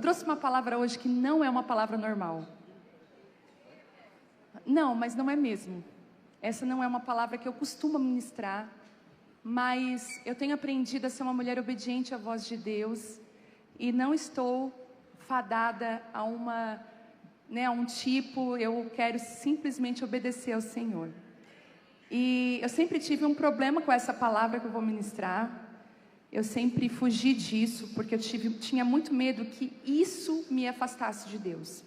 Trouxe uma palavra hoje que não é uma palavra normal. Não, mas não é mesmo. Essa não é uma palavra que eu costumo ministrar, mas eu tenho aprendido a ser uma mulher obediente à voz de Deus e não estou fadada a um tipo, eu quero simplesmente obedecer ao Senhor. E eu sempre tive um problema com essa palavra que eu vou ministrar. Eu sempre fugi disso, porque eu tinha muito medo que isso me afastasse de Deus.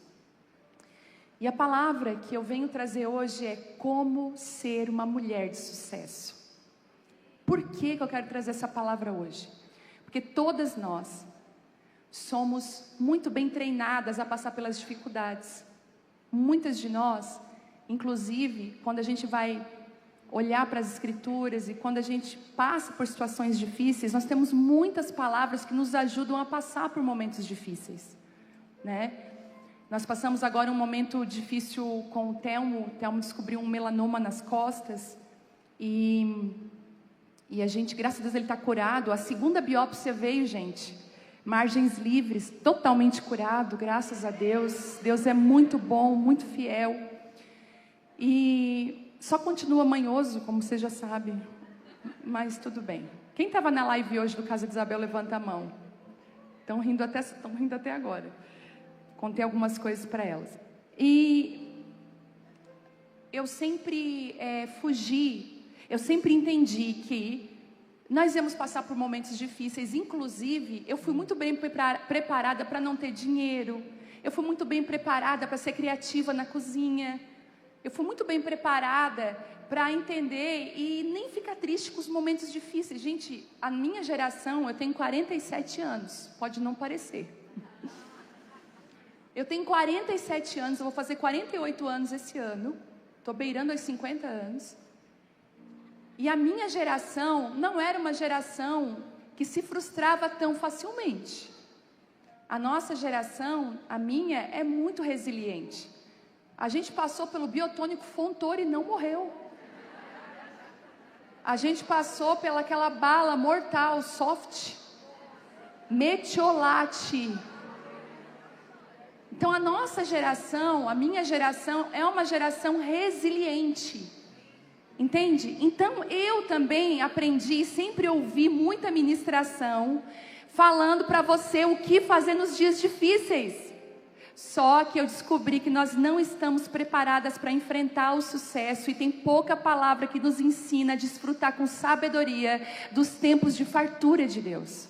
E a palavra que eu venho trazer hoje é como ser uma mulher de sucesso. Por que eu quero trazer essa palavra hoje? Porque todas nós somos muito bem treinadas a passar pelas dificuldades. Muitas de nós, inclusive, quando a gente vai olhar para as Escrituras e quando a gente passa por situações difíceis, nós temos muitas palavras que nos ajudam a passar por momentos difíceis, né? Nós passamos agora um momento difícil com o Telmo. O Telmo descobriu um melanoma nas costas e a gente, graças a Deus, ele está curado. A segunda biópsia veio, gente, margens livres, totalmente curado, graças a Deus. Deus é muito bom, muito fiel. E só continua manhoso, como você já sabe, mas tudo bem. Quem estava na live hoje do Casa de Isabel, levanta a mão. Estão rindo até agora. Contei algumas coisas para elas. E eu sempre eu sempre entendi que nós íamos passar por momentos difíceis. Inclusive, eu fui muito bem preparada para não ter dinheiro. Eu fui muito bem preparada para ser criativa na cozinha. Eu fui muito bem preparada para entender e nem ficar triste com os momentos difíceis. Gente, a minha geração, eu tenho 47 anos, pode não parecer. Eu tenho 47 anos, eu vou fazer 48 anos esse ano, estou beirando aos 50 anos. E a minha geração não era uma geração que se frustrava tão facilmente. A nossa geração, a minha, é muito resiliente. A gente passou pelo biotônico Fontoura e não morreu. A gente passou pelaquela bala mortal, soft, metiolate. Então a nossa geração, a minha geração, é uma geração resiliente. Entende? Então eu também aprendi, sempre ouvi muita ministração, falando para você o que fazer nos dias difíceis. Só que eu descobri que nós não estamos preparadas para enfrentar o sucesso e tem pouca palavra que nos ensina a desfrutar com sabedoria dos tempos de fartura de Deus.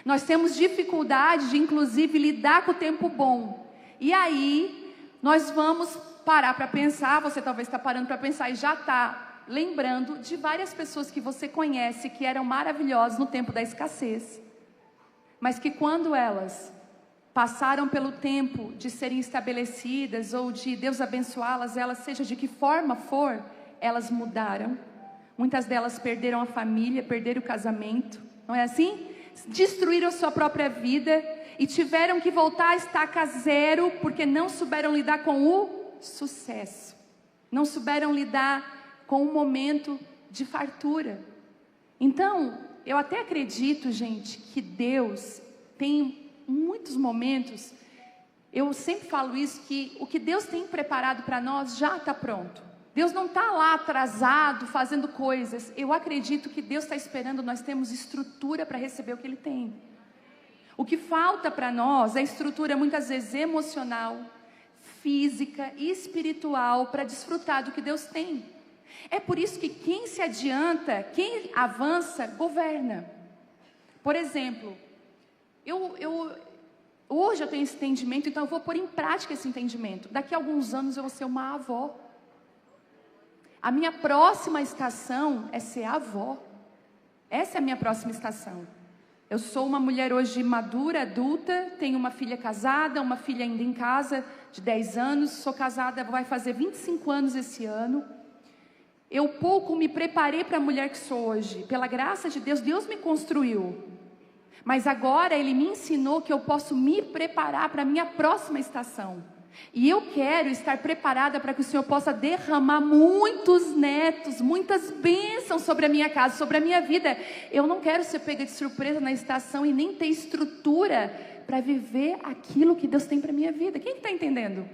Nós temos dificuldade de, inclusive, lidar com o tempo bom. E aí, nós vamos parar para pensar, você talvez está parando para pensar e já está lembrando de várias pessoas que você conhece que eram maravilhosas no tempo da escassez. Mas que quando elas passaram pelo tempo de serem estabelecidas ou de Deus abençoá-las, elas, seja de que forma for, elas mudaram. Muitas delas perderam a família, perderam o casamento, não é assim? Destruíram sua própria vida e tiveram que voltar a estaca zero porque não souberam lidar com o sucesso. Não souberam lidar com o momento de fartura. Então, eu até acredito, gente, que Deus tem muitos momentos, eu sempre falo isso, que o que Deus tem preparado para nós já está pronto. Deus não está lá atrasado, fazendo coisas. Eu acredito que Deus está esperando, nós temos estrutura para receber o que Ele tem. O que falta para nós é estrutura, muitas vezes, emocional, física e espiritual, para desfrutar do que Deus tem. É por isso que quem se adianta, quem avança, governa. Por exemplo, hoje eu tenho esse entendimento, então eu vou pôr em prática esse entendimento. Daqui a alguns anos eu vou ser uma avó. A minha próxima estação é ser avó. Essa é a minha próxima estação. Eu sou uma mulher hoje madura, adulta, tenho uma filha casada, uma filha ainda em casa de 10 anos, sou casada, vai fazer 25 anos esse ano. Eu pouco me preparei para a mulher que sou hoje. Pela graça de Deus, Deus me construiu. Mas agora Ele me ensinou que eu posso me preparar para a minha próxima estação. E eu quero estar preparada para que o Senhor possa derramar muitos netos, muitas bênçãos sobre a minha casa, sobre a minha vida. Eu não quero ser pega de surpresa na estação e nem ter estrutura para viver aquilo que Deus tem para minha vida. Quem está entendendo?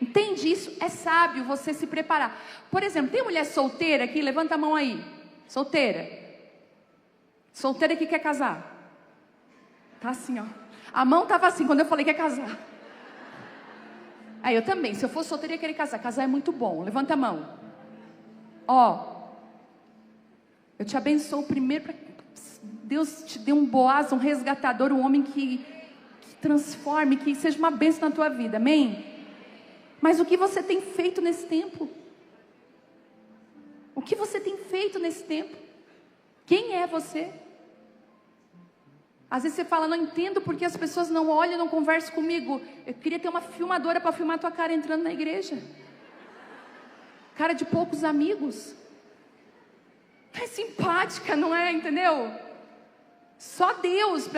Entende isso? É sábio você se preparar. Por exemplo, tem mulher solteira aqui? Levanta a mão aí. Solteira. Solteira que quer casar. Tá assim, ó. A mão estava assim quando eu falei que ia casar. Aí eu também, se eu fosse solteira, eu ia querer casar. Casar é muito bom. Levanta a mão. Ó. Eu te abençoo primeiro para Deus te dê um Boaz, um resgatador, um homem que transforme, que seja uma bênção na tua vida. Amém? Mas o que você tem feito nesse tempo? O que você tem feito nesse tempo? Quem é você? Às vezes você fala, não entendo porque as pessoas não olham, não conversam comigo. Eu queria ter uma filmadora para filmar a tua cara entrando na igreja. Cara de poucos amigos. É simpática, não é? Entendeu? Só Deus,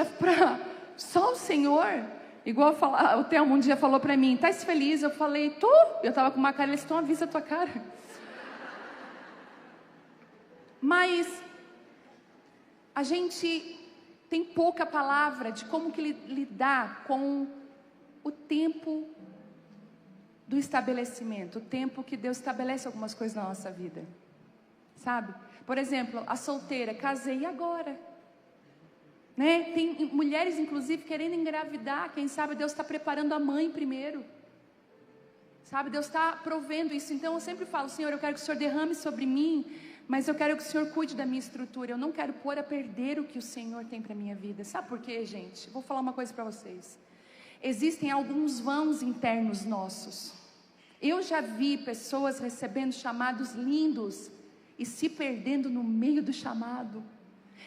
só o Senhor. Igual o Telmo um dia falou para mim, tá feliz? Eu falei, tô. Eu estava com uma cara, eles estão, avisa a tua cara. Mas a gente tem pouca palavra de como que lidar com o tempo do estabelecimento, o tempo que Deus estabelece algumas coisas na nossa vida, sabe? Por exemplo, a solteira, casei e agora? Né? Tem mulheres, inclusive, querendo engravidar. Quem sabe Deus está preparando a mãe primeiro. Sabe, Deus está provendo isso. Então eu sempre falo, Senhor, eu quero que o Senhor derrame sobre mim, mas eu quero que o Senhor cuide da minha estrutura. Eu não quero pôr a perder o que o Senhor tem para a minha vida. Sabe por quê, gente? Vou falar uma coisa para vocês. Existem alguns vãos internos nossos. Eu já vi pessoas recebendo chamados lindos e se perdendo no meio do chamado.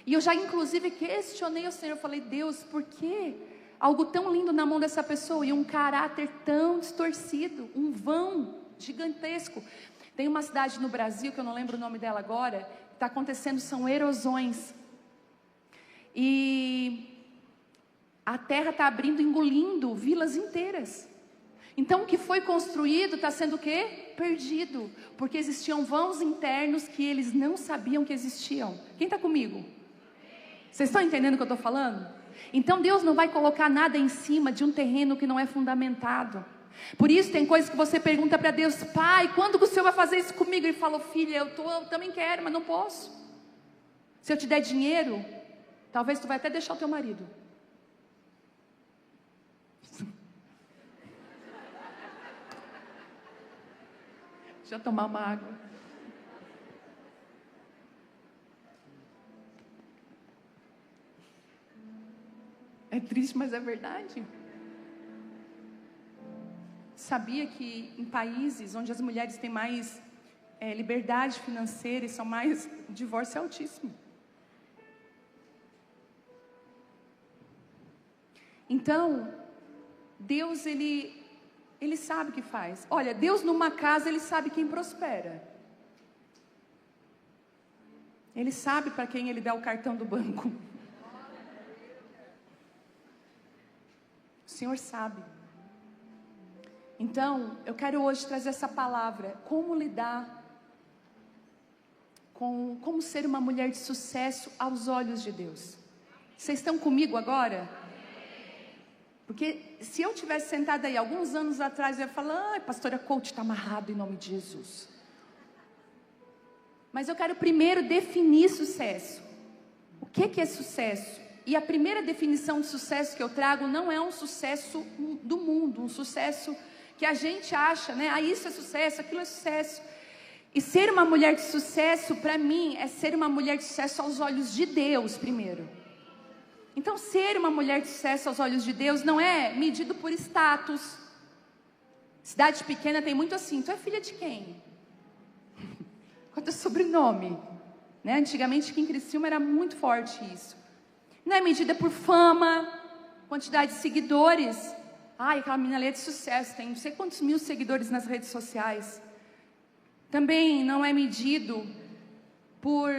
E eu já inclusive questionei o Senhor, eu falei, Deus, por que algo tão lindo na mão dessa pessoa e um caráter tão distorcido, um vão gigantesco? Tem uma cidade no Brasil, que eu não lembro o nome dela agora, está acontecendo, são erosões. E a terra está abrindo, engolindo vilas inteiras. Então o que foi construído está sendo o quê? Perdido. Porque existiam vãos internos que eles não sabiam que existiam. Quem está comigo? Vocês estão entendendo o que eu estou falando? Então Deus não vai colocar nada em cima de um terreno que não é fundamentado. Por isso tem coisas que você pergunta para Deus, Pai, quando que o Senhor vai fazer isso comigo? Ele falou, filha, eu também quero, mas não posso. Se eu te der dinheiro, talvez tu vai até deixar o teu marido. Deixa eu tomar uma água. É triste, mas é verdade. Sabia que em países onde as mulheres têm mais liberdade financeira e são mais, o divórcio é altíssimo. Então, Deus, ele sabe o que faz. Olha, Deus numa casa, Ele sabe quem prospera. Ele sabe para quem Ele dá o cartão do banco. O Senhor sabe. Então, eu quero hoje trazer essa palavra. Como lidar como ser uma mulher de sucesso aos olhos de Deus. Vocês estão comigo agora? Porque se eu tivesse sentada aí alguns anos atrás, eu ia falar, ai, pastora coach, está amarrado em nome de Jesus. Mas eu quero primeiro definir sucesso. O que é sucesso? E a primeira definição de sucesso que eu trago não é um sucesso do mundo, um sucesso que a gente acha, né? Ah, isso é sucesso, aquilo é sucesso. E ser uma mulher de sucesso, para mim, é ser uma mulher de sucesso aos olhos de Deus primeiro. Então, ser uma mulher de sucesso aos olhos de Deus não é medido por status. Cidade pequena tem muito assim, tu é filha de quem? Qual é o teu sobrenome? Né? Antigamente aqui em Criciúma era muito forte isso. Não é medida por fama, quantidade de seguidores. Ai, aquela menina ali é de sucesso, tem não sei quantos mil seguidores nas redes sociais. Também não é medido por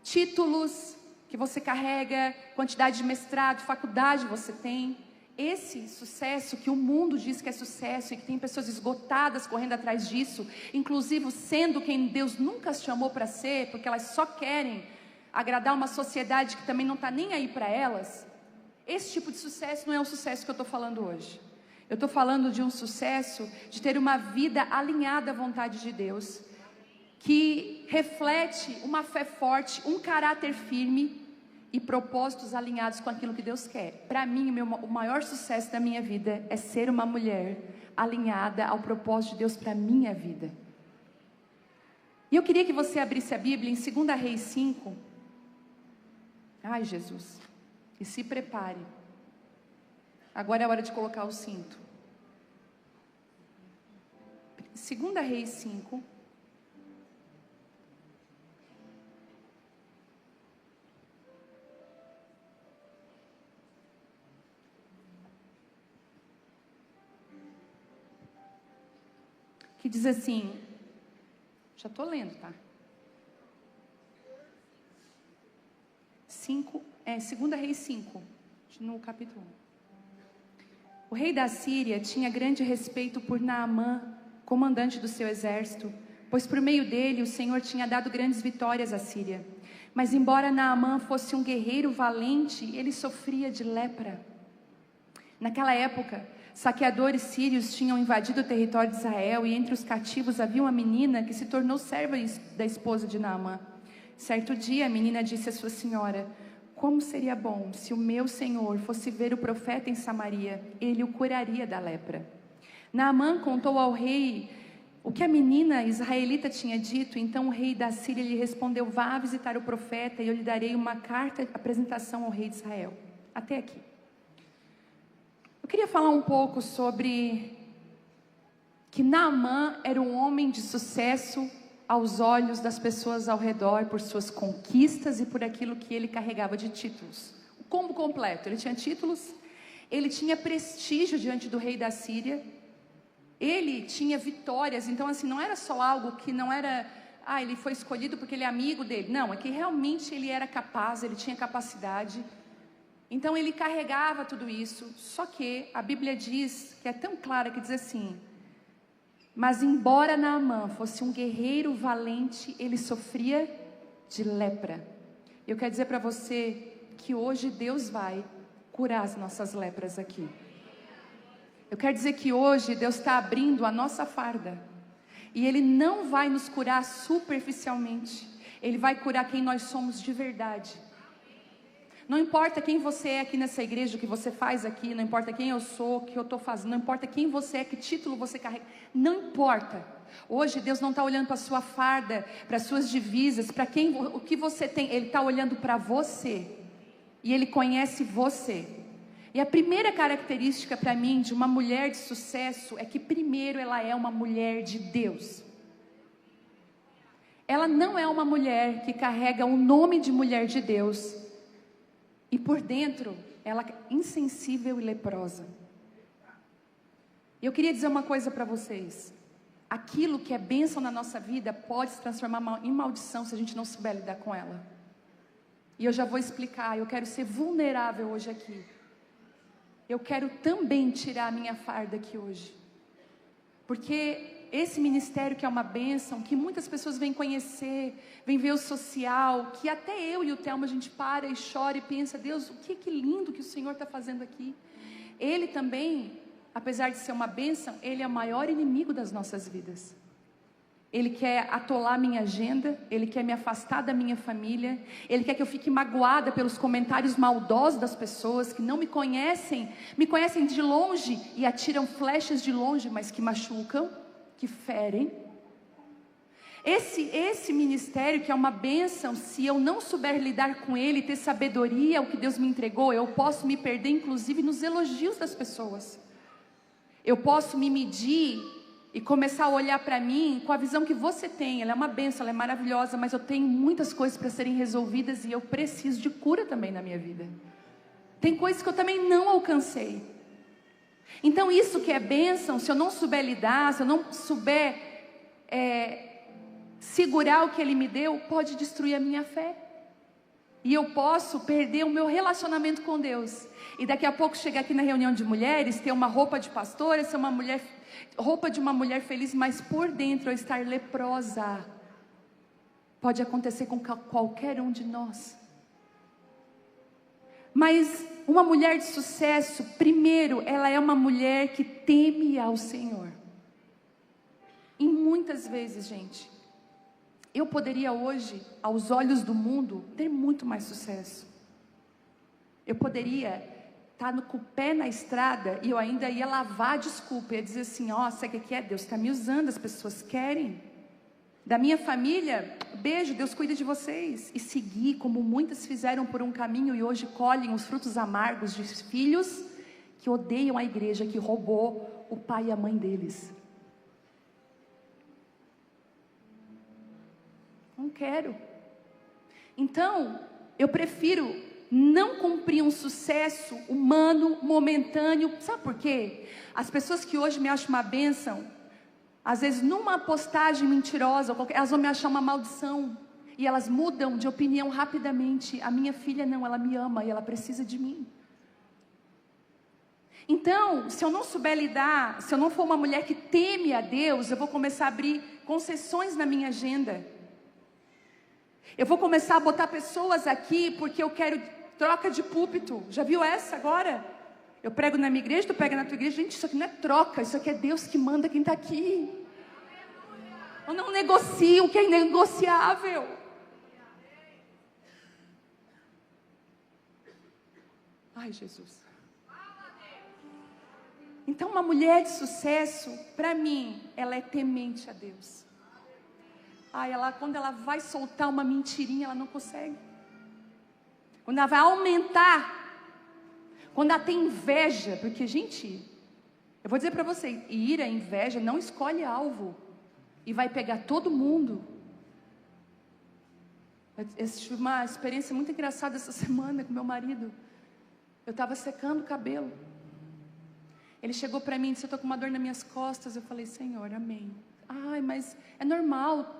títulos que você carrega, quantidade de mestrado, faculdade você tem. Esse sucesso que o mundo diz que é sucesso e que tem pessoas esgotadas correndo atrás disso, inclusive sendo quem Deus nunca as chamou para ser, porque elas só querem agradar uma sociedade que também não está nem aí para elas. Esse tipo de sucesso não é o sucesso que eu estou falando hoje. Eu estou falando de um sucesso de ter uma vida alinhada à vontade de Deus, que reflete uma fé forte, um caráter firme e propósitos alinhados com aquilo que Deus quer. Para mim, o maior sucesso da minha vida é ser uma mulher alinhada ao propósito de Deus para a minha vida. E eu queria que você abrisse a Bíblia em 2 Reis 5. Ai, Jesus. E se prepare. Agora é a hora de colocar o cinto. 2 Reis 5. Que diz assim, já estou lendo, tá? 2 Reis 5, no capítulo 1. O rei da Síria tinha grande respeito por Naamã, comandante do seu exército, pois por meio dele o Senhor tinha dado grandes vitórias à Síria. Mas embora Naamã fosse um guerreiro valente, ele sofria de lepra. Naquela época, saqueadores sírios tinham invadido o território de Israel, e entre os cativos havia uma menina que se tornou serva da esposa de Naamã. Certo dia a menina disse à sua senhora: como seria bom se o meu senhor fosse ver o profeta em Samaria, ele o curaria da lepra. Naamã contou ao rei o que a menina israelita tinha dito. Então o rei da Síria lhe respondeu: vá visitar o profeta e eu lhe darei uma carta de apresentação ao rei de Israel. Até aqui. Eu queria falar um pouco sobre que Naamã era um homem de sucesso aos olhos das pessoas ao redor, por suas conquistas e por aquilo que ele carregava de títulos. O combo completo. Ele tinha títulos, ele tinha prestígio diante do rei da Síria, ele tinha vitórias. Então assim, não era só algo que não era, ele foi escolhido porque ele é amigo dele. Não, é que realmente ele era capaz, ele tinha capacidade. Então ele carregava tudo isso. Só que a Bíblia diz, que é tão clara, que diz assim: mas embora Naamã fosse um guerreiro valente, ele sofria de lepra. Eu quero dizer para você que hoje Deus vai curar as nossas lepras aqui. Eu quero dizer que hoje Deus está abrindo a nossa farda, e Ele não vai nos curar superficialmente. Ele vai curar quem nós somos de verdade. Não importa quem você é aqui nessa igreja, o que você faz aqui, não importa quem eu sou, o que eu estou fazendo, não importa quem você é, que título você carrega, não importa. Hoje Deus não está olhando para a sua farda, para as suas divisas, para o que você tem. Ele está olhando para você, e Ele conhece você. E a primeira característica para mim de uma mulher de sucesso é que primeiro ela é uma mulher de Deus. Ela não é uma mulher que carrega o nome de mulher de Deus e por dentro ela é insensível e leprosa. Eu queria dizer uma coisa para vocês: aquilo que é bênção na nossa vida pode se transformar em maldição se a gente não souber lidar com ela. E eu já vou explicar. Eu quero ser vulnerável hoje aqui. Eu quero também tirar a minha farda aqui hoje, porque esse ministério que é uma bênção, que muitas pessoas vêm conhecer, vêm ver o social, que até eu e o Thelma a gente para e chora e pensa: Deus, o que lindo que o Senhor está fazendo aqui. Ele também, apesar de ser uma bênção, Ele é o maior inimigo das nossas vidas. Ele quer atolar minha agenda, Ele quer me afastar da minha família, Ele quer que eu fique magoada pelos comentários maldosos das pessoas que não me conhecem de longe e atiram flechas de longe, mas que machucam, que ferem. Esse ministério que é uma bênção, se eu não souber lidar com ele, ter sabedoria, o que Deus me entregou, eu posso me perder inclusive nos elogios das pessoas. Eu posso me medir e começar a olhar para mim com a visão que você tem. Ela é uma bênção, ela é maravilhosa, mas eu tenho muitas coisas para serem resolvidas e eu preciso de cura também na minha vida. Tem coisas que eu também não alcancei. Então isso que é bênção, se eu não souber lidar, se eu não souber segurar o que Ele me deu, pode destruir a minha fé. E eu posso perder o meu relacionamento com Deus. E daqui a pouco chegar aqui na reunião de mulheres, ter uma roupa de pastora, ser uma mulher, roupa de uma mulher feliz, mas por dentro eu estar leprosa. Pode acontecer com qualquer um de nós. Mas uma mulher de sucesso, primeiro, ela é uma mulher que teme ao Senhor. E muitas vezes, gente, eu poderia hoje, aos olhos do mundo, ter muito mais sucesso. Eu poderia estar com o pé na estrada e eu ainda ia lavar a desculpa, ia dizer assim, ó, sabe o que é? Deus está me usando, as pessoas querem. Da minha família, beijo, Deus cuida de vocês. E seguir como muitas fizeram por um caminho e hoje colhem os frutos amargos de filhos que odeiam a igreja, que roubou o pai e a mãe deles. Não quero. Então, eu prefiro não cumprir um sucesso humano, momentâneo. Sabe por quê? As pessoas que hoje me acham uma bênção, às vezes numa postagem mentirosa, elas vão me achar uma maldição. E elas mudam de opinião rapidamente. A minha filha não, ela me ama e ela precisa de mim. Então, se eu não souber lidar, se eu não for uma mulher que teme a Deus, eu vou começar a abrir concessões na minha agenda. Eu vou começar a botar pessoas aqui porque eu quero troca de púlpito. Já viu essa agora? Eu prego na minha igreja, tu prega na tua igreja. Gente, isso aqui não é troca, isso aqui é Deus que manda quem está aqui. Eu não negocio o que é inegociável. Ai, Jesus. Então, uma mulher de sucesso, para mim, ela é temente a Deus. Ai, quando ela vai soltar uma mentirinha, ela não consegue. Quando ela vai aumentar, quando ela tem inveja, porque, gente, eu vou dizer para você, ira, inveja, não escolhe alvo e vai pegar todo mundo. Eu tive uma experiência muito engraçada essa semana com meu marido. Eu estava secando o cabelo. Ele chegou para mim e disse, eu estou com uma dor nas minhas costas. Eu falei, Senhor, amém. Ai, mas é normal.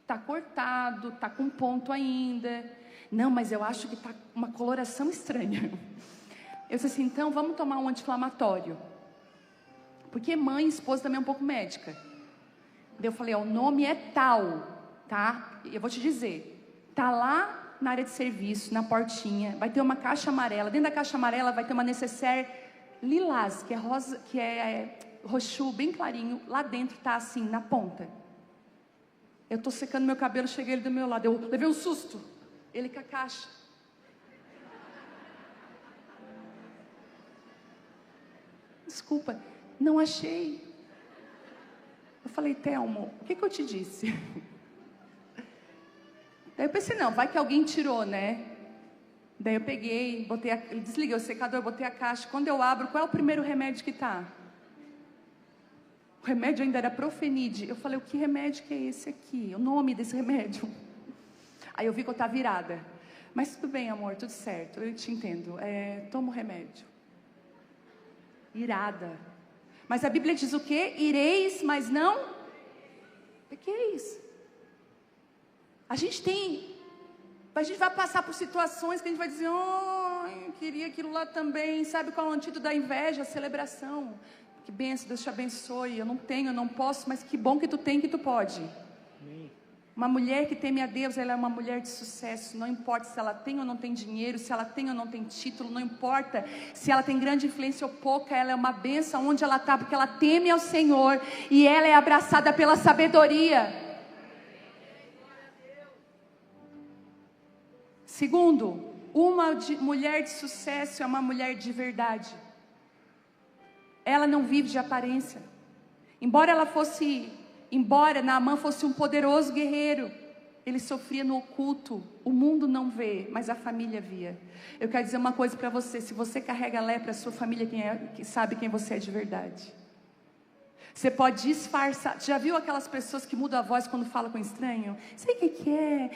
Está cortado, está com ponto ainda. Não, mas eu acho que está uma coloração estranha. Eu disse assim, então vamos tomar um anti-inflamatório. Porque mãe e esposa também é um pouco médica. Daí eu falei, o nome é tal, tá? Eu vou te dizer, tá lá na área de serviço, na portinha, vai ter uma caixa amarela. Dentro da caixa amarela vai ter uma necessaire lilás, que é rosa, que é roxo, bem clarinho. Lá dentro tá assim, na ponta. Eu estou secando meu cabelo, cheguei ele do meu lado. Eu levei um susto. Ele com a caixa. Desculpa, não achei. Eu falei, Telmo, o que eu te disse? Daí eu pensei, não, vai que alguém tirou, né? Daí eu peguei, desliguei o secador, botei a caixa. Quando eu abro, qual é o primeiro remédio que tá? O remédio ainda era Profenid. Eu falei, o que remédio que é esse aqui? O nome desse remédio? Aí eu vi que eu estava virada. Mas tudo bem, amor, tudo certo, eu te entendo. Toma o remédio. Irada. Mas a Bíblia diz o quê? Ireis, mas não pequeis. A gente vai passar por situações que a gente vai dizer, eu queria aquilo lá também. Sabe qual é o antídoto da inveja? A celebração. Que benção, Deus te abençoe. Eu não tenho, eu não posso, mas que bom que tu tem, que tu pode. Amém. Uma mulher que teme a Deus, ela é uma mulher de sucesso. Não importa se ela tem ou não tem dinheiro, se ela tem ou não tem título, não importa se ela tem grande influência ou pouca, ela é uma benção onde ela está, porque ela teme ao Senhor e ela é abraçada pela sabedoria. Segundo, uma mulher de sucesso é uma mulher de verdade. Ela não vive de aparência. Embora Naamã fosse um poderoso guerreiro, ele sofria no oculto. O mundo não vê, mas a família via. Eu quero dizer uma coisa para você: se você carrega lepra, a sua família que sabe quem você é de verdade. Você pode disfarçar. Já viu aquelas pessoas que mudam a voz quando falam com estranho? Sei o que é.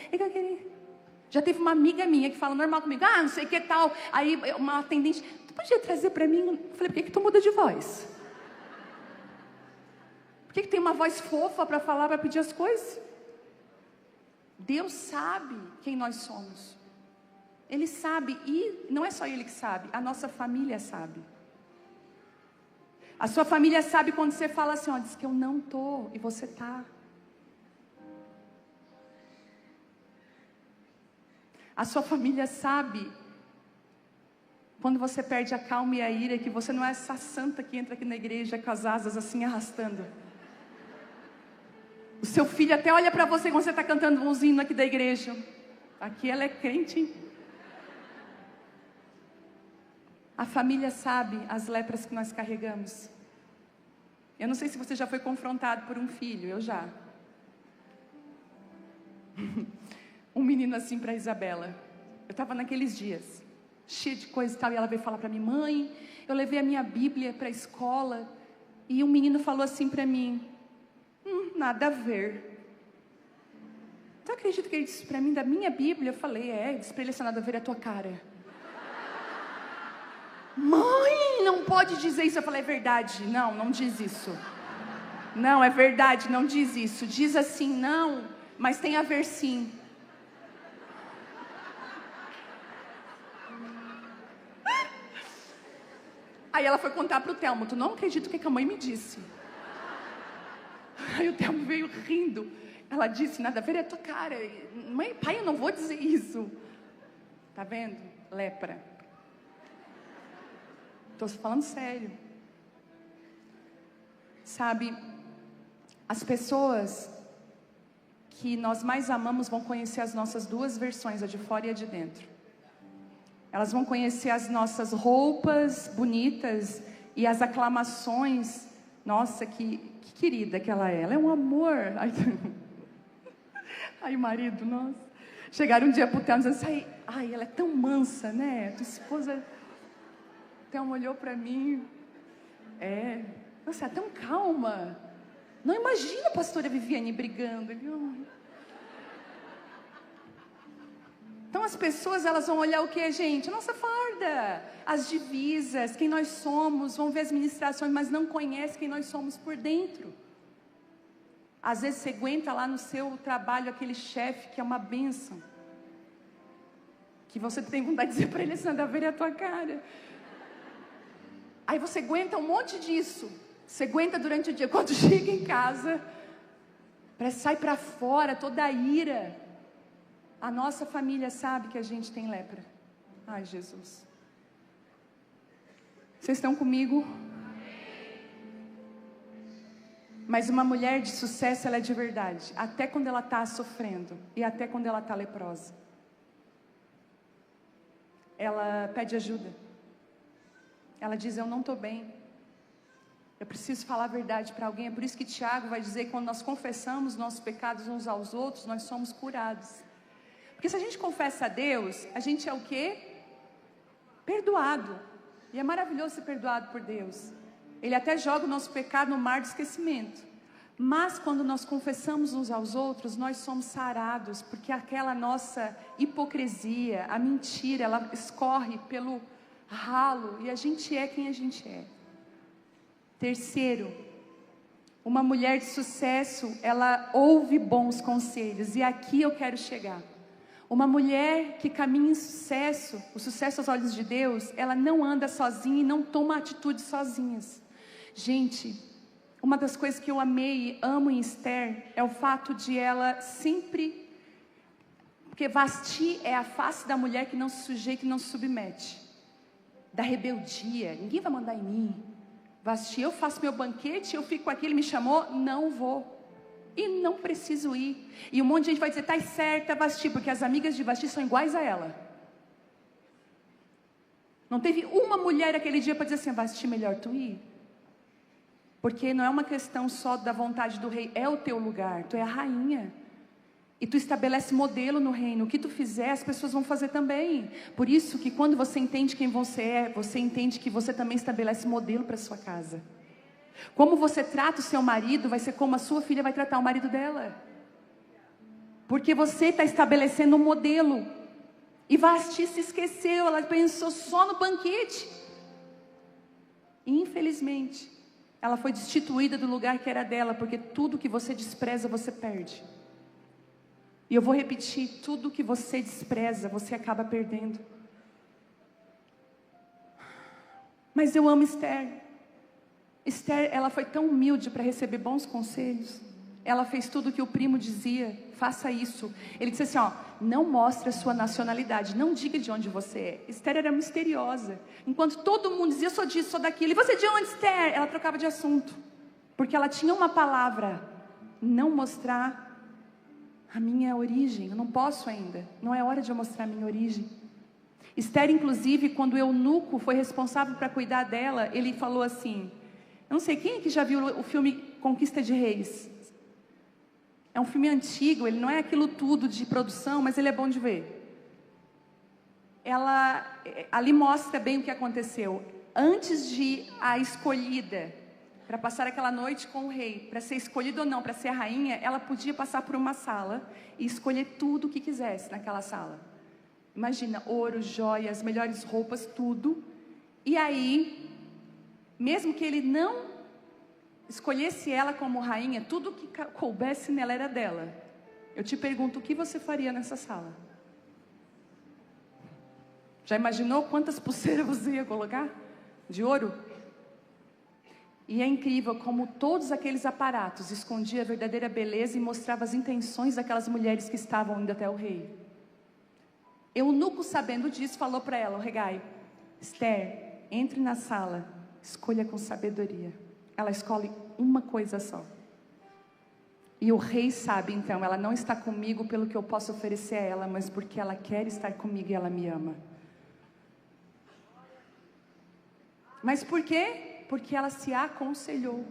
Já teve uma amiga minha que fala normal comigo, não sei o que tal. Aí uma atendente, tu podia trazer para mim? Eu falei, por que tu muda de voz? Por que tem uma voz fofa para falar, para pedir as coisas? Deus sabe quem nós somos. Ele sabe, e não é só Ele que sabe, a nossa família sabe. A sua família sabe quando você fala assim, diz que eu não estou, e você está. A sua família sabe Quando você perde a calma e a ira, que você não é essa santa que entra aqui na igreja com as asas assim arrastando. O seu filho até olha para você quando você está cantando uns hinos aqui da igreja. Aqui ela é crente, hein? A família sabe as lepras que nós carregamos. Eu não sei se você já foi confrontado por um filho, eu já. Um menino assim para Isabela. Eu estava naqueles dias, cheio de coisa e tal, e ela veio falar para mim: mãe, eu levei a minha Bíblia para a escola, e um menino falou assim para mim: nada a ver. Tu acredita que ele disse para mim da minha Bíblia? Eu falei: disse para ele assim: nada a ver a tua cara. Mãe, não pode dizer isso. Eu falei: é verdade. Não diz isso. Não, é verdade, não diz isso. Diz assim, não, mas tem a ver sim. Aí ela foi contar pro Telmo: tu não acredita o que a mãe me disse. Aí o Telmo veio rindo. Ela disse: nada a ver é a tua cara. Mãe, pai, eu não vou dizer isso. Tá vendo? Lepra. Estou falando sério. Sabe, as pessoas que nós mais amamos vão conhecer as nossas duas versões, a de fora e a de dentro. Elas vão conhecer as nossas roupas bonitas e as aclamações. Nossa, que querida que ela é. Ela é um amor. Aí o marido, nossa. Chegaram um dia pro Telmo e disseram assim: ai, ela é tão mansa, né? Tua esposa... Telmo olhou para mim. Nossa, é tão calma. Não imagina a pastora Viviane brigando. Então as pessoas, elas vão olhar o que, gente? A nossa farda, as divisas, quem nós somos, vão ver as ministrações, mas não conhecem quem nós somos por dentro. Às vezes você aguenta lá no seu trabalho aquele chefe que é uma bênção, que você tem vontade de dizer para ele assim: nada a ver é a tua cara. Aí você aguenta um monte disso. Você aguenta durante o dia. Quando chega em casa, sai para fora toda a ira. A nossa família sabe que a gente tem lepra. Ai, Jesus. Vocês estão comigo? Mas uma mulher de sucesso, ela é de verdade. Até quando ela está sofrendo. E até quando ela está leprosa. Ela pede ajuda. Ela diz: eu não estou bem. Eu preciso falar a verdade para alguém. É por isso que Tiago vai dizer que quando nós confessamos nossos pecados uns aos outros, nós somos curados. Porque se a gente confessa a Deus, a gente é o quê? Perdoado. E é maravilhoso ser perdoado por Deus. Ele até joga o nosso pecado no mar do esquecimento. Mas quando nós confessamos uns aos outros, nós somos sarados. Porque aquela nossa hipocrisia, a mentira, ela escorre pelo ralo, e a gente é quem a gente é. Terceiro, uma mulher de sucesso, ela ouve bons conselhos, e aqui eu quero chegar. Uma mulher que caminha em sucesso, o sucesso aos olhos de Deus, ela não anda sozinha e não toma atitudes sozinhas. Gente, uma das coisas que eu amei e amo em Esther é o fato de ela sempre... Porque Vasti é a face da mulher que não se sujeita e não se submete. Da rebeldia, ninguém vai mandar em mim. Vasti, eu faço meu banquete, eu fico aqui, ele me chamou, não vou. E não preciso ir. E um monte de gente vai dizer: tá certa, Vasti, porque as amigas de Vasti são iguais a ela. Não teve uma mulher aquele dia para dizer assim: Vasti, melhor tu ir. Porque não é uma questão só da vontade do rei, é o teu lugar, tu é a rainha. E tu estabelece modelo no reino. O que tu fizer, as pessoas vão fazer também. Por isso que quando você entende quem você é, você entende que você também estabelece modelo para sua casa. Como você trata o seu marido, vai ser como a sua filha vai tratar o marido dela. Porque você está estabelecendo um modelo. E Vasti se esqueceu, ela pensou só no banquete. E infelizmente, ela foi destituída do lugar que era dela, porque tudo que você despreza, você perde. E eu vou repetir: tudo que você despreza, você acaba perdendo. Mas eu amo Esther. Esther, ela foi tão humilde para receber bons conselhos. ela fez tudo o que o primo dizia, faça isso. Ele disse assim, ó, não mostre a sua nacionalidade, não diga de onde você é. Esther era misteriosa. Enquanto todo mundo dizia, sou disso, sou daquilo. E você de onde, Esther? Ela trocava de assunto. Porque ela tinha uma palavra, não mostrar a minha origem. Eu não posso ainda, não é hora de eu mostrar a minha origem. Esther, inclusive, quando o eunuco foi responsável para cuidar dela, ele falou assim, eu não sei, quem é que já viu o filme Conquista de Reis? É um filme antigo, ele não é aquilo tudo de produção, mas ele é bom de ver. Ali mostra bem o que aconteceu. Antes de a escolhida, para passar aquela noite com o rei, para ser escolhida ou não, para ser a rainha, ela podia passar por uma sala e escolher tudo o que quisesse naquela sala. Imagina, ouro, joias, melhores roupas, tudo. E aí, mesmo que ele não escolhesse ela como rainha, tudo que coubesse nela era dela. Eu te pergunto, o que você faria nessa sala? Já imaginou quantas pulseiras você ia colocar? De ouro? E é incrível como todos aqueles aparatos escondiam a verdadeira beleza e mostravam as intenções daquelas mulheres que estavam indo até o rei. Eunuco, sabendo disso, falou para ela, o Hegai, Esther, entre na sala, escolha com sabedoria. Ela escolhe uma coisa só. E o rei sabe, então, ela não está comigo pelo que eu posso oferecer a ela, mas porque ela quer estar comigo e ela me ama. Mas por quê? Porque ela se aconselhou.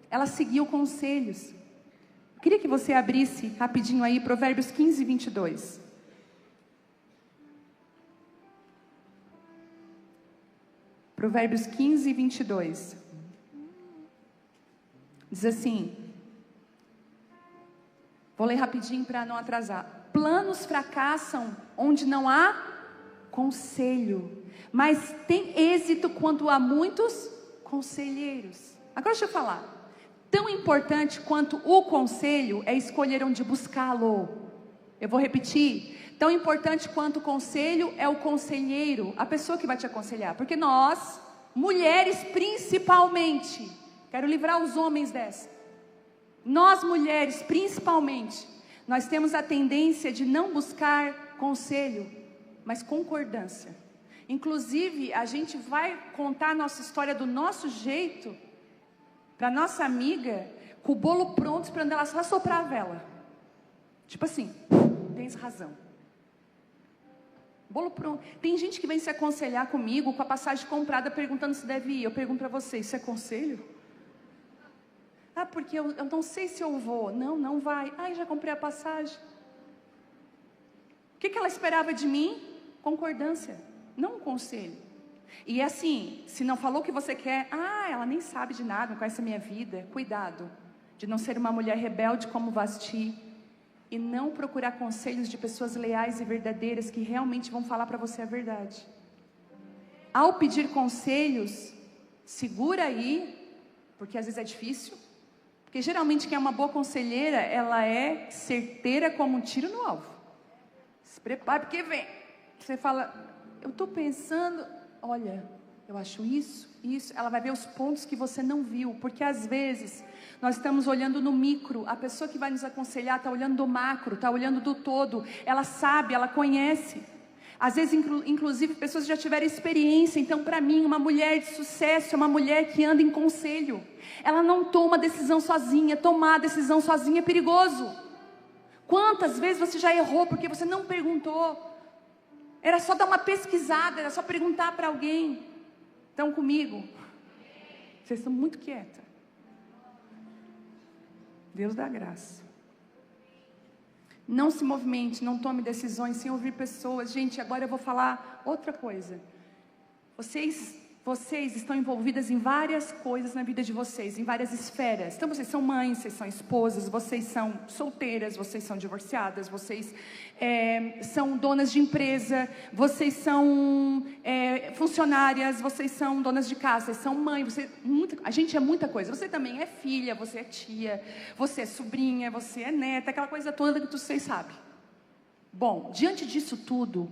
Ela seguiu conselhos. Eu queria que você abrisse rapidinho aí Provérbios 15, 22. Provérbios 15, 22. Diz assim, vou ler rapidinho para não atrasar. Planos fracassam onde não há conselho, mas tem êxito quando há muitos conselheiros. Agora deixa eu falar. Tão importante quanto o conselho é escolher onde buscá-lo. Eu vou repetir. Tão importante quanto o conselho é o conselheiro, a pessoa que vai te aconselhar. Porque nós, mulheres principalmente, quero livrar os homens dessa. Nós mulheres, principalmente, nós temos a tendência de não buscar conselho, mas concordância. Inclusive, a gente vai contar a nossa história do nosso jeito, para nossa amiga, com o bolo pronto, esperando ela só soprar a vela. Tipo assim, tens razão. Bolo pronto. Tem gente que vem se aconselhar comigo, com a passagem comprada, perguntando se deve ir. Eu pergunto para você, isso é conselho? Ah, porque eu não sei se eu vou. Não, não vai. Ah, já comprei a passagem. O que ela esperava de mim? Concordância, não um conselho. E assim, se não falou o que você quer, ela nem sabe de nada, não conhece a minha vida. Cuidado, de não ser uma mulher rebelde como Vasti, e não procurar conselhos de pessoas leais e verdadeiras, que realmente vão falar para você a verdade. Ao pedir conselhos, segura aí, porque às vezes é difícil. Porque geralmente quem é uma boa conselheira, ela é certeira como um tiro no alvo. Se prepare, porque vem. Você fala, eu estou pensando, olha, eu acho isso. Ela vai ver os pontos que você não viu. Porque às vezes, nós estamos olhando no micro. A pessoa que vai nos aconselhar está olhando do macro, está olhando do todo. Ela sabe, ela conhece. Às vezes, inclusive, pessoas já tiveram experiência. Então, para mim, uma mulher de sucesso é uma mulher que anda em conselho. Ela não toma decisão sozinha. Tomar decisão sozinha é perigoso. Quantas vezes você já errou porque você não perguntou? Era só dar uma pesquisada, era só perguntar para alguém. Estão comigo? Vocês estão muito quietas. Deus dá graça. Não se movimente, não tome decisões sem ouvir pessoas. Gente, agora eu vou falar outra coisa. Vocês estão envolvidas em várias coisas na vida de vocês, em várias esferas. Então vocês são mães, vocês são esposas, vocês são solteiras, vocês são divorciadas, vocês são donas de empresa, vocês são funcionárias, vocês são donas de casa, vocês são mãe, a gente é muita coisa. Você também é filha, você é tia, você é sobrinha, você é neta, aquela coisa toda que vocês sabem. Bom, diante disso tudo,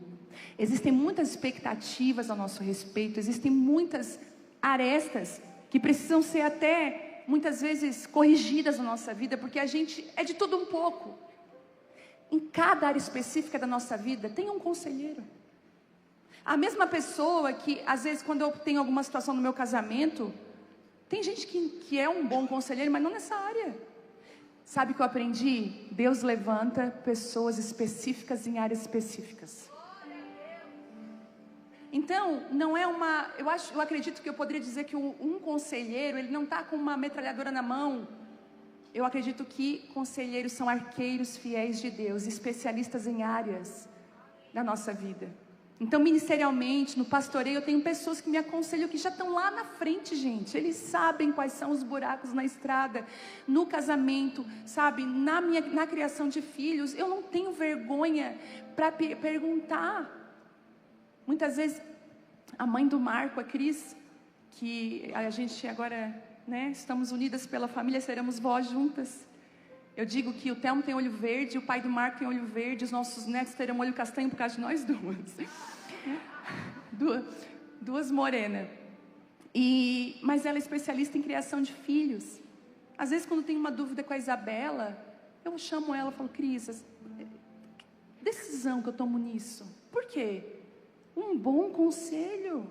existem muitas expectativas a nosso respeito, existem muitas arestas que precisam ser até muitas vezes corrigidas na nossa vida, porque a gente é de tudo um pouco. Em cada área específica da nossa vida tem um conselheiro. A mesma pessoa que, às vezes, quando eu tenho alguma situação no meu casamento, tem gente que é um bom conselheiro, mas não nessa área. Sabe o que eu aprendi? Deus levanta pessoas específicas em áreas específicas. Então, não é uma... Eu acredito que eu poderia dizer que um conselheiro, ele não está com uma metralhadora na mão. Eu acredito que conselheiros são arqueiros fiéis de Deus, especialistas em áreas da nossa vida. Então, ministerialmente, no pastoreio, eu tenho pessoas que me aconselham que já estão lá na frente, gente. Eles sabem quais são os buracos na estrada, no casamento, sabe? Na criação de filhos. Eu não tenho vergonha para perguntar. Muitas vezes, a mãe do Marco, a Cris, que a gente agora... estamos unidas pela família, seremos vós juntas. Eu digo que o Telmo tem olho verde, o pai do Marco tem olho verde, os nossos netos terão olho castanho por causa de nós duas. Duas morenas. Mas ela é especialista em criação de filhos. Às vezes, quando tem uma dúvida com a Isabela, eu chamo ela e falo: Cris, decisão que eu tomo nisso. Por quê? Um bom conselho.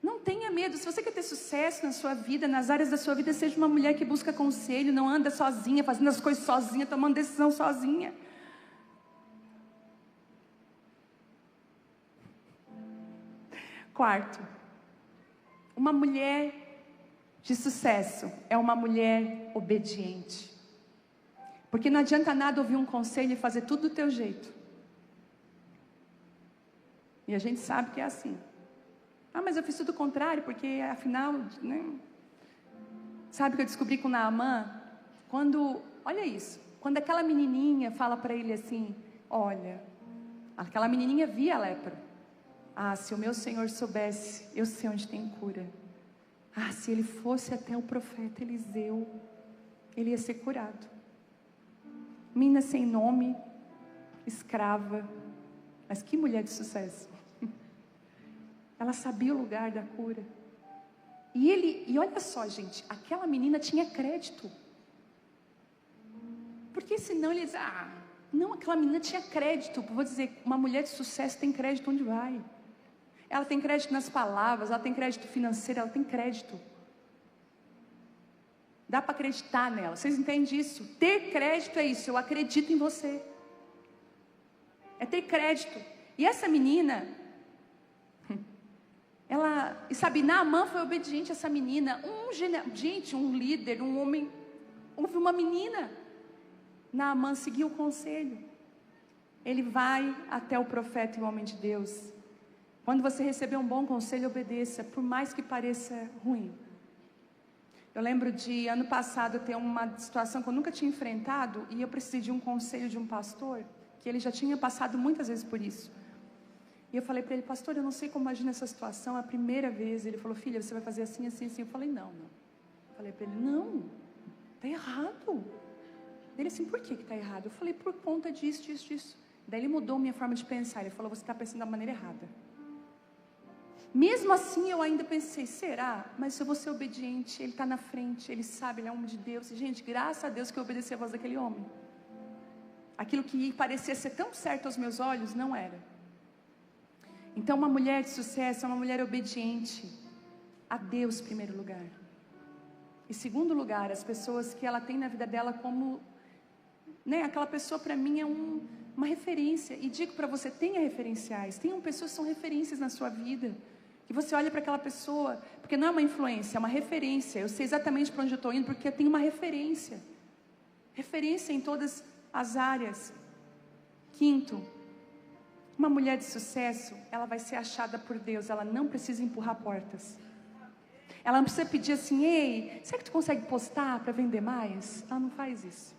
Não tenha medo. Se você quer ter sucesso na sua vida, nas áreas da sua vida, seja uma mulher que busca conselho, não anda sozinha, fazendo as coisas sozinha, tomando decisão sozinha. Quarto, uma mulher de sucesso é uma mulher obediente. Porque não adianta nada ouvir um conselho e fazer tudo do teu jeito. E a gente sabe que é assim. Mas eu fiz tudo o contrário, porque afinal, Sabe o que eu descobri com Naamã? Olha isso, quando aquela menininha fala para ele assim, olha, aquela menininha via a lepra. Se o meu Senhor soubesse, eu sei onde tem cura. Se ele fosse até o profeta Eliseu, ele ia ser curado. Menina sem nome, escrava, mas que mulher de sucesso. Ela sabia o lugar da cura. E olha só, gente, aquela menina tinha crédito. Porque senão eles... não, aquela menina tinha crédito. Vou dizer, uma mulher de sucesso tem crédito onde vai. Ela tem crédito nas palavras, ela tem crédito financeiro, ela tem crédito. Dá para acreditar nela. Vocês entendem isso? Ter crédito é isso, eu acredito em você. É ter crédito. E essa menina... E sabe, Naamã foi obediente a essa menina. Um líder, um homem, houve uma menina. Naamã seguiu o conselho. Ele vai até o profeta e o homem de Deus. Quando você receber um bom conselho, obedeça, por mais que pareça ruim. Eu lembro de ano passado ter uma situação que eu nunca tinha enfrentado, e eu precisei de um conselho de um pastor, que ele já tinha passado muitas vezes por isso. E eu falei para ele: pastor, eu não sei como agir nessa situação, é a primeira vez. Ele falou: filha, você vai fazer assim, assim, assim. Eu falei: não. Eu falei para ele: não, está errado. Ele assim: por que está errado? Eu falei: por conta disso, disso, disso. Daí ele mudou minha forma de pensar. Ele falou: você está pensando da maneira errada. Mesmo assim eu ainda pensei: será? Mas se eu vou ser obediente, ele está na frente, ele sabe, ele é um homem de Deus. E, gente, graças a Deus que eu obedeci a voz daquele homem. Aquilo que parecia ser tão certo aos meus olhos, não era. Então, uma mulher de sucesso é uma mulher obediente a Deus, em primeiro lugar. Em segundo lugar, as pessoas que ela tem na vida dela como... aquela pessoa, para mim, é uma referência. E digo para você, tenha referenciais. Tenham pessoas que são referências na sua vida. Que você olha para aquela pessoa, porque não é uma influência, é uma referência. Eu sei exatamente para onde eu estou indo, porque eu tenho uma referência. Referência em todas as áreas. Quinto, uma mulher de sucesso, ela vai ser achada por Deus. Ela não precisa empurrar portas. Ela não precisa pedir assim: ei, será que tu consegue postar para vender mais? Ela não faz isso.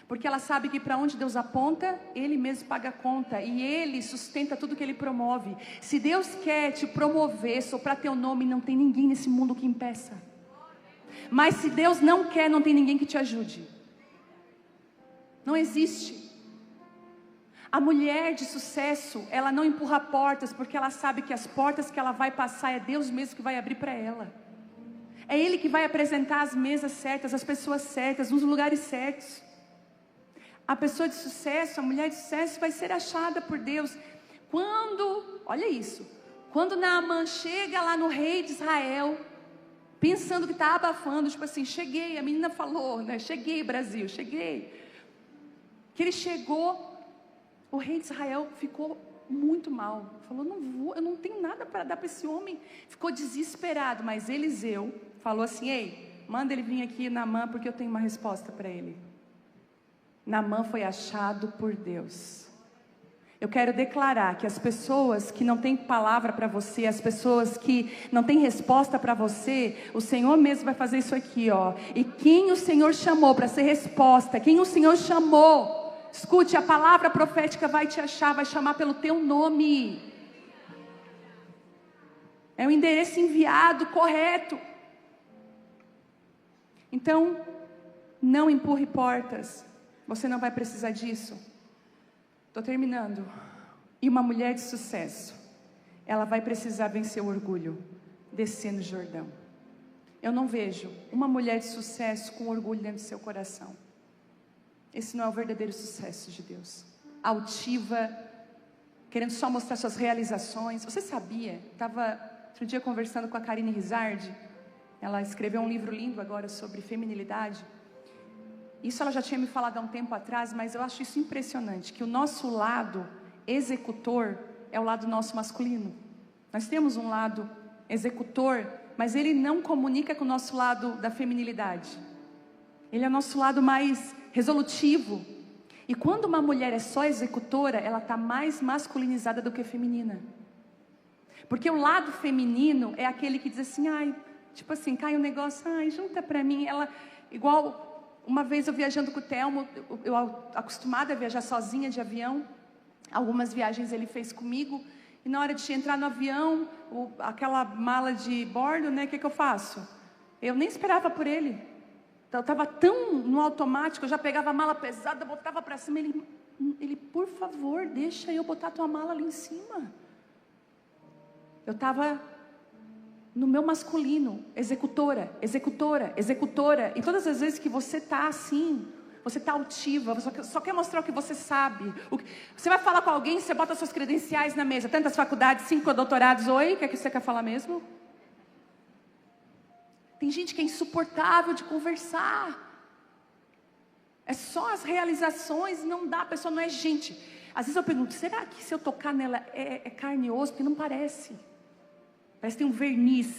Porque ela sabe que para onde Deus aponta, Ele mesmo paga a conta. E Ele sustenta tudo que Ele promove. Se Deus quer te promover, soprar teu nome, não tem ninguém nesse mundo que impeça. Mas se Deus não quer, não tem ninguém que te ajude. Não existe. A mulher de sucesso, ela não empurra portas, porque ela sabe que as portas que ela vai passar é Deus mesmo que vai abrir para ela. É Ele que vai apresentar as mesas certas, as pessoas certas, nos lugares certos. A pessoa de sucesso, a mulher de sucesso vai ser achada por Deus. Olha isso, quando Naamã chega lá no rei de Israel, pensando que está abafando, tipo assim, cheguei, a menina falou, né? Cheguei, Brasil, cheguei. Que ele chegou, o rei de Israel ficou muito mal. Falou, eu não tenho nada para dar para esse homem. Ficou desesperado, mas Eliseu falou assim, ei, manda ele vir aqui, Naamã, porque eu tenho uma resposta para ele. Naamã foi achado por Deus. Eu quero declarar que as pessoas que não têm palavra para você, as pessoas que não têm resposta para você, o Senhor mesmo vai fazer isso aqui, ó. E quem o Senhor chamou para ser resposta, quem o Senhor chamou, escute, a palavra profética vai te achar, vai chamar pelo teu nome. É o endereço enviado, correto. Então, não empurre portas. Você não vai precisar disso. Estou terminando. E uma mulher de sucesso, ela vai precisar vencer o orgulho, descer no Jordão. Eu não vejo uma mulher de sucesso com orgulho dentro do seu coração. Esse não é o verdadeiro sucesso de Deus. Altiva, querendo só mostrar suas realizações. Você sabia? Estava outro dia conversando com a Karine Rizardi. Ela escreveu um livro lindo agora sobre feminilidade. Isso ela já tinha me falado há um tempo atrás, mas eu acho isso impressionante, que o nosso lado executor é o lado nosso masculino. Nós temos um lado executor, mas ele não comunica com o nosso lado da feminilidade. Ele é o nosso lado mais resolutivo. E quando uma mulher é só executora, ela está mais masculinizada do que feminina. Porque o lado feminino é aquele que diz assim, ai, tipo assim, cai um negócio, ai, junta pra mim. Ela, igual... Uma vez eu viajando com o Telmo, eu acostumada a viajar sozinha de avião, algumas viagens ele fez comigo, e na hora de entrar no avião, aquela mala de bordo, né, o que eu faço? Eu nem esperava por ele, eu estava tão no automático, eu já pegava a mala pesada, botava para cima, ele, por favor, deixa eu botar a tua mala ali em cima. Eu estava... no meu masculino, executora, executora, executora. E todas as vezes que você está assim, você está altiva, você só quer mostrar o que você sabe. Você vai falar com alguém, você bota suas credenciais na mesa. Tantas faculdades, 5 doutorados. Oi, o que é que você quer falar mesmo? Tem gente que é insuportável de conversar. É só as realizações, não dá, a pessoa não é gente. Às vezes eu pergunto, será que se eu tocar nela é carne e osso? Porque não parece. Parece que tem um verniz.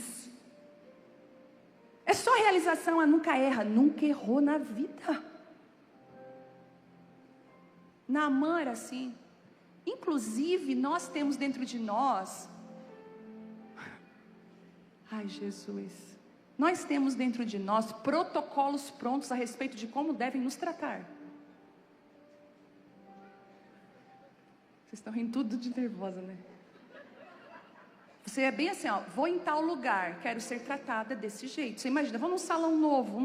É só realização, ela nunca erra, nunca errou na vida. Naamã era assim. Inclusive, nós temos dentro de nós... Ai, Jesus. Nós temos dentro de nós protocolos prontos a respeito de como devem nos tratar. Vocês estão rindo tudo de nervosa, né? Você é bem assim, ó, vou em tal lugar, quero ser tratada desse jeito. Você imagina, vou num salão novo,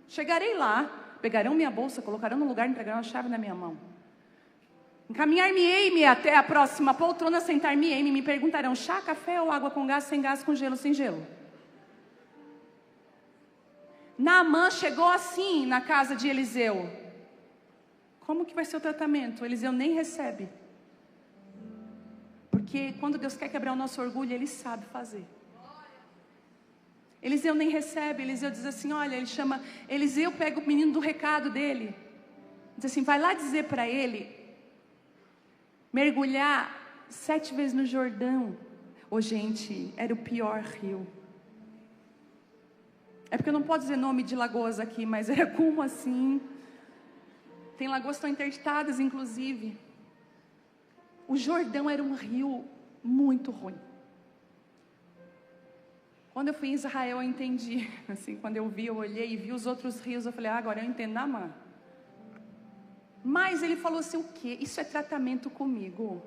chegarei lá, pegarão minha bolsa, colocarão no lugar, entregarão a chave na minha mão. Encaminhar-me-ei-me até a próxima poltrona, sentar-me-ei-me, me perguntarão, chá, café ou água com gás, com gelo, sem gelo? Naamã chegou assim na casa de Eliseu. Como que vai ser o tratamento? Eliseu nem recebe. Porque quando Deus quer quebrar o nosso orgulho, Ele sabe fazer. Eliseu nem recebe. Eliseu diz assim, olha, ele chama... Eliseu pega o menino do recado dele. Diz assim, vai lá dizer para ele mergulhar 7 vezes no Jordão. Ô gente, era o pior rio. É porque eu não posso dizer nome de lagoas aqui, mas era como assim? Tem lagoas que estão interditadas, inclusive. O Jordão era um rio muito ruim. Quando eu fui em Israel, eu entendi. Assim, quando eu olhei e vi os outros rios, eu falei, agora eu entendo Naamã. Mas ele falou assim, o quê? Isso é tratamento comigo.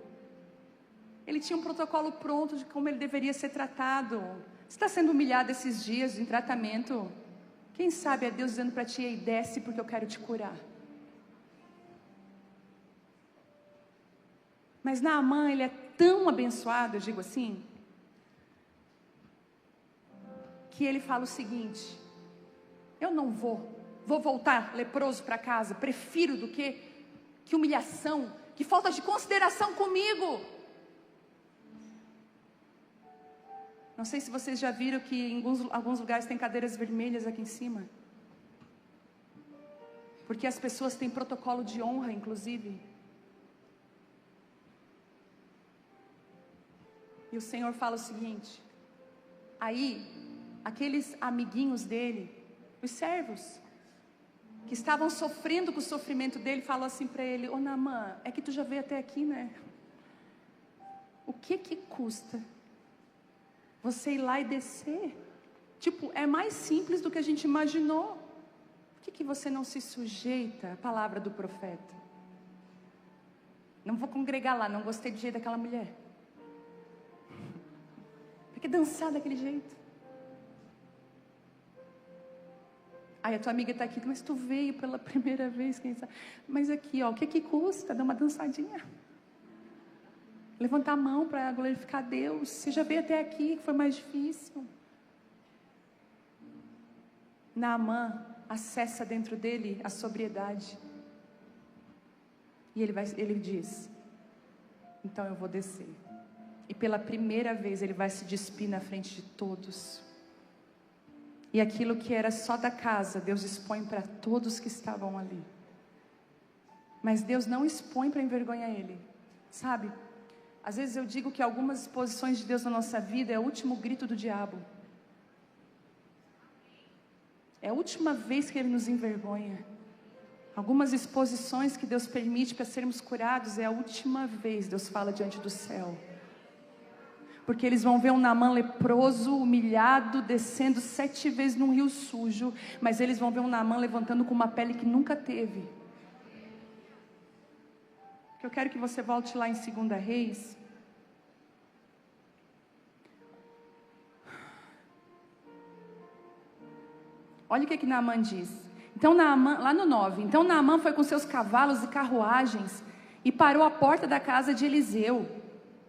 Ele tinha um protocolo pronto de como ele deveria ser tratado. Você está sendo humilhado esses dias em tratamento? Quem sabe é Deus dizendo para ti, ei, desce porque eu quero te curar. Mas Naamã, ele é tão abençoado, eu digo assim, que ele fala o seguinte: eu não vou voltar leproso para casa, prefiro do que humilhação, que falta de consideração comigo. Não sei se vocês já viram que em alguns lugares tem cadeiras vermelhas aqui em cima, porque as pessoas têm protocolo de honra, inclusive. E o Senhor fala o seguinte: aí, aqueles amiguinhos dele, os servos, que estavam sofrendo com o sofrimento dele, falam assim para ele: ô Naamã, é que tu já veio até aqui, né? O que custa você ir lá e descer? Tipo, é mais simples do que a gente imaginou. Por que você não se sujeita à palavra do profeta? Não vou congregar lá, não gostei do jeito daquela mulher. Por que dançar daquele jeito? Aí a tua amiga está aqui, mas tu veio pela primeira vez, quem sabe? Mas aqui, ó, o que custa? Dá uma dançadinha. Levantar a mão para glorificar Deus. Você já veio até aqui, que foi mais difícil. Naamã acessa dentro dele a sobriedade. E ele diz: então eu vou descer. E pela primeira vez ele vai se despir na frente de todos. E aquilo que era só da casa, Deus expõe para todos que estavam ali. Mas Deus não expõe para envergonhar ele. Sabe? Às vezes eu digo que algumas exposições de Deus na nossa vida é o último grito do diabo. É a última vez que ele nos envergonha. Algumas exposições que Deus permite para sermos curados é a última vez Deus fala diante do céu. Porque eles vão ver um Naamã leproso, humilhado, descendo 7 vezes num rio sujo. Mas eles vão ver um Naamã levantando com uma pele que nunca teve. Eu quero que você volte lá em 2 Reis. Olha o que Naamã diz. Então Naamã, lá no 9. Então Naamã foi com seus cavalos e carruagens e parou à porta da casa de Eliseu.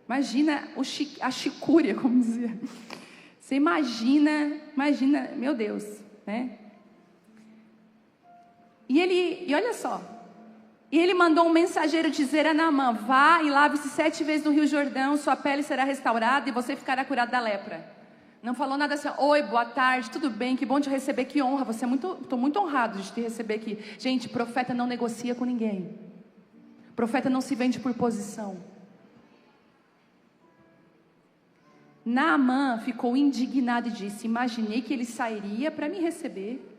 Imagina a chicúria, como dizia. Você imagina, meu Deus, né? E olha só. E ele mandou um mensageiro dizer a Naamã: vá e lave-se 7 vezes no Rio Jordão, sua pele será restaurada e você ficará curado da lepra. Não falou nada assim: oi, boa tarde, tudo bem, que bom te receber, que honra, estou muito honrado de te receber aqui. Gente, profeta não negocia com ninguém. Profeta não se vende por posição. Naamã ficou indignado e disse: imaginei que ele sairia para me receber.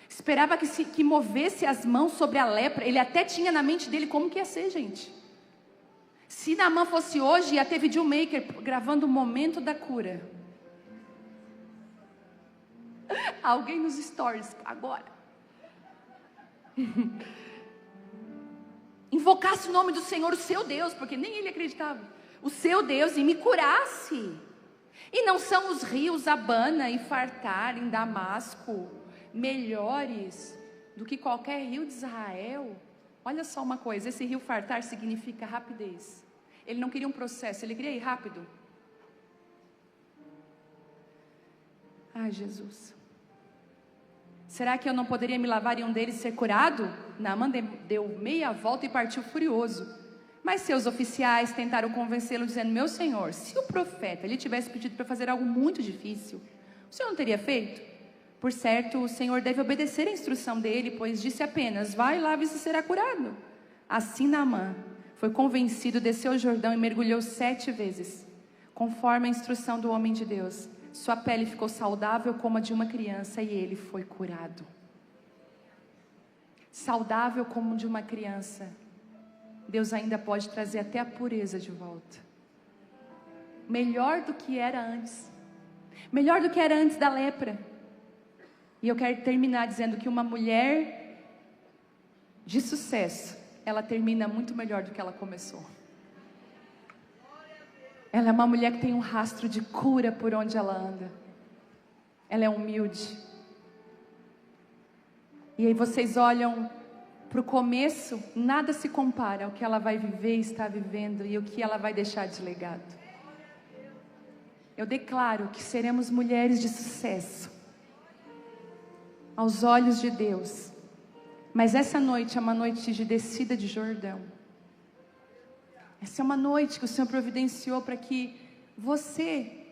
Esperava que movesse as mãos sobre a lepra. Ele até tinha na mente dele como que ia ser, gente. Se Naamã fosse hoje, ia ter videomaker gravando o momento da cura. Alguém nos stories agora. Invocasse o nome do Senhor, o seu Deus, porque nem ele acreditava. O seu Deus, e me curasse. E não são os rios Abana e Fartar em Damasco melhores do que qualquer rio de Israel? Olha só uma coisa, esse rio Fartar significa rapidez. Ele não queria um processo, ele queria ir rápido. Ai, Jesus. Será que eu não poderia me lavar em um deles e ser curado? Naamã deu meia volta e partiu furioso. Mas seus oficiais tentaram convencê-lo, dizendo: meu senhor, se o profeta lhe tivesse pedido para fazer algo muito difícil, o senhor não teria feito? Por certo, o senhor deve obedecer a instrução dele, pois disse apenas: vai lá e será curado. Assim Naamã foi convencido, desceu o Jordão e mergulhou 7 vezes, conforme a instrução do homem de Deus. Sua pele ficou saudável como a de uma criança e ele foi curado. Saudável como de uma criança. Deus ainda pode trazer até a pureza de volta. Melhor do que era antes. Melhor do que era antes da lepra. E eu quero terminar dizendo que uma mulher de sucesso, ela termina muito melhor do que ela começou. Ela é uma mulher que tem um rastro de cura por onde ela anda. Ela é humilde. E aí vocês olham para o começo, nada se compara ao que ela vai viver e está vivendo e o que ela vai deixar de legado. Eu declaro que seremos mulheres de sucesso, aos olhos de Deus. Mas essa noite é uma noite de descida de Jordão. Essa é uma noite que o Senhor providenciou para que você,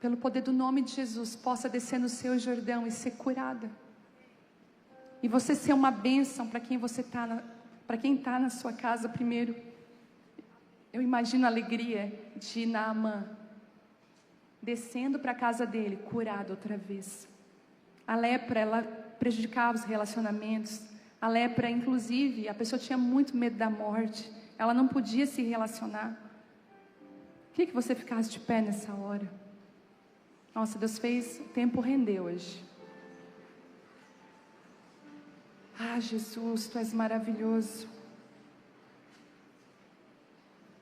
pelo poder do nome de Jesus, possa descer no seu Jordão e ser curada. E você ser uma bênção para quem você está, para quem está na sua casa primeiro. Eu imagino a alegria de Naamã descendo para a casa dele, curado outra vez. A lepra, ela prejudicava os relacionamentos. A lepra, inclusive, a pessoa tinha muito medo da morte. Ela não podia se relacionar. Queria que você ficasse de pé nessa hora. Nossa, Deus fez o tempo render hoje. Ah, Jesus, Tu és maravilhoso.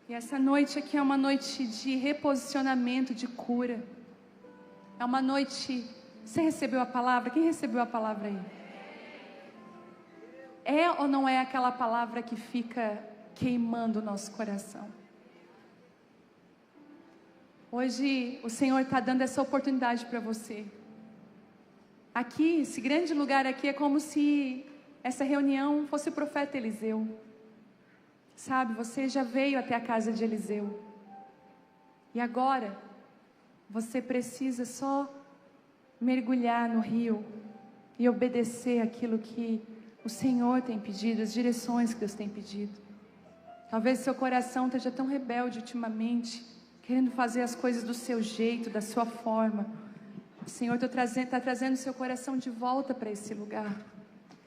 E essa noite aqui é uma noite de reposicionamento, de cura. É uma noite... Você recebeu a palavra? Quem recebeu a palavra aí? É ou não é aquela palavra que fica queimando o nosso coração? Hoje o Senhor está dando essa oportunidade para você. Aqui, esse grande lugar aqui é como se essa reunião fosse o profeta Eliseu. Sabe, você já veio até a casa de Eliseu. E agora, você precisa só mergulhar no rio e obedecer aquilo que o Senhor tem pedido, as direções que Deus tem pedido. Talvez seu coração esteja tão rebelde ultimamente, querendo fazer as coisas do seu jeito, da sua forma. O Senhor está trazendo seu coração de volta para esse lugar.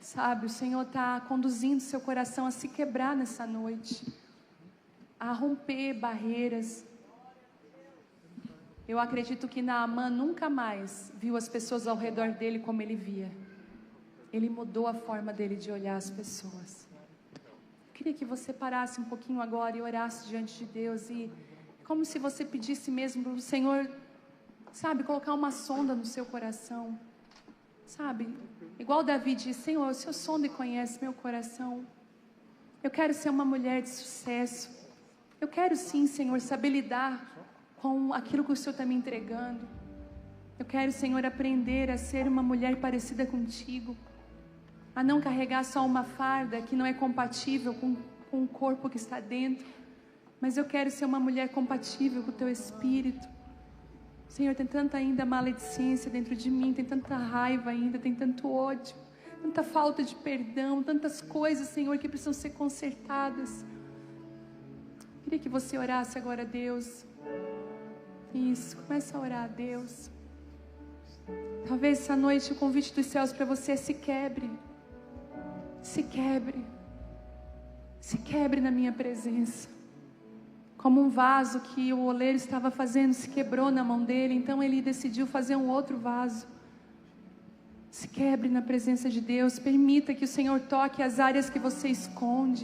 Sabe, o Senhor está conduzindo seu coração a se quebrar nessa noite, a romper barreiras. Eu acredito que Naamã nunca mais viu as pessoas ao redor dele como ele via. Ele mudou a forma dele de olhar as pessoas. Eu queria que você parasse um pouquinho agora e orasse diante de Deus. E como se você pedisse mesmo para o Senhor, sabe, colocar uma sonda no seu coração. Sabe, igual Davi disse: Senhor, o Senhor sonda e conhece meu coração. Eu quero ser uma mulher de sucesso. Eu quero sim, Senhor, saber lidar com aquilo que o Senhor está me entregando. Eu quero, Senhor, aprender a ser uma mulher parecida contigo, a não carregar só uma farda que não é compatível com o corpo que está dentro, mas eu quero ser uma mulher compatível com o Teu Espírito. Senhor, tem tanta ainda maledicência dentro de mim, tem tanta raiva ainda, tem tanto ódio, tanta falta de perdão, tantas coisas, Senhor, que precisam ser consertadas. Queria que você orasse agora a Deus. Isso, começa a orar a Deus. Talvez essa noite o convite dos céus para você é: se quebre. Se quebre. Se quebre na minha presença. Como um vaso que o oleiro estava fazendo se quebrou na mão dele, então ele decidiu fazer um outro vaso. Se quebre na presença de Deus. Permita que o Senhor toque as áreas que você esconde.